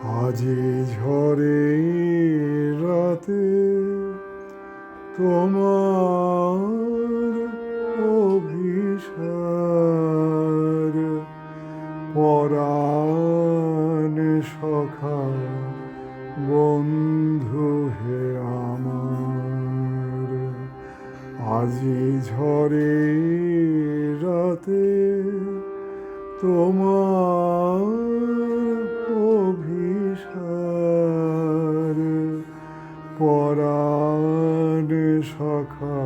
আজি ঝরে রাতে তোমার অভিসার পরাণ সখা বন্ধু হে আমার। আজি ঝরে রাতে তোমার অভিসার পরাণ সখা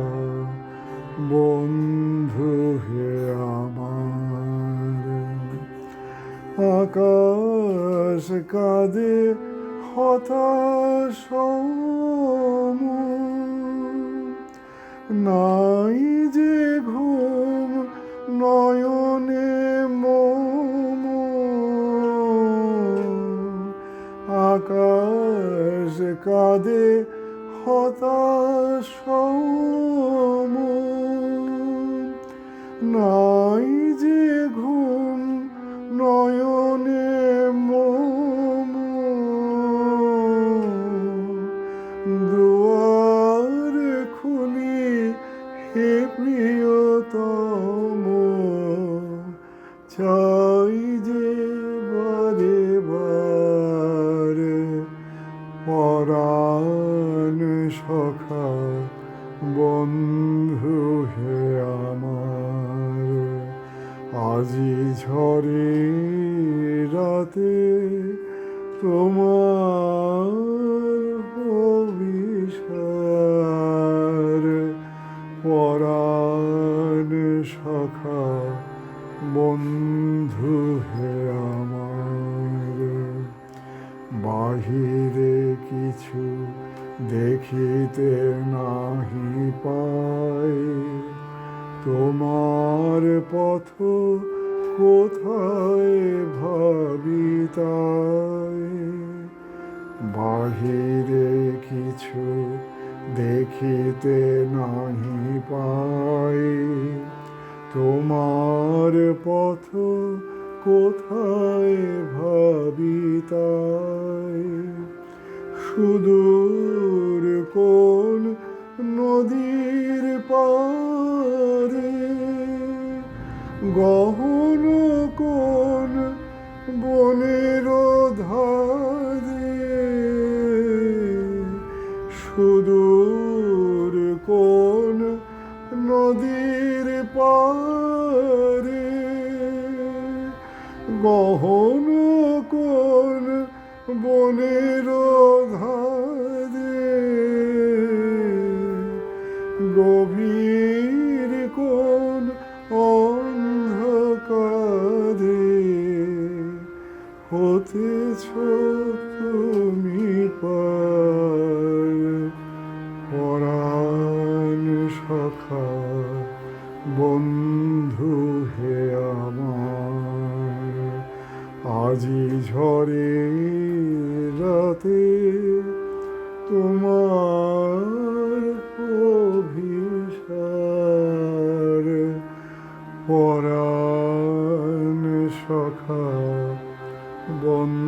বন্ধু হে আমার। আকাশ কাঁদে হতাশ নাই যে ঘুম নয়নে মম। আকাশ কাঁদে হতাশ নাই যে ঘুম নয়নে মম। দুয়ার খুলি হে প্রিয়তম, চাই যে বারে বার পরাণ সখা বন্ধু হে আমার। আজি ঝরে রাতে তোমার অভিসার পরাণ সখা বন্ধু হে আমার। বাহিরে কিছু দেখিতে নাহি পাই, তোমার পথ কোথায় ভাবি তাই। বাহিরে কিছু দেখিতে নাহি পাই, তোমার পথ কোথায় ভাবি তাই। সুদূর কোন নদীর পারে, গহন কোন বনের ধারে। সুদূর কোন নদীর পারে, গহন কোন বনের ধারে। গভীর কোন অন্ধকারে হতেছ তুমি পার পরাণ সখা বন্ধু হে আমার। আজি ঝরে রাতে তোমার অভিসার পরাণ সখা বন্ধু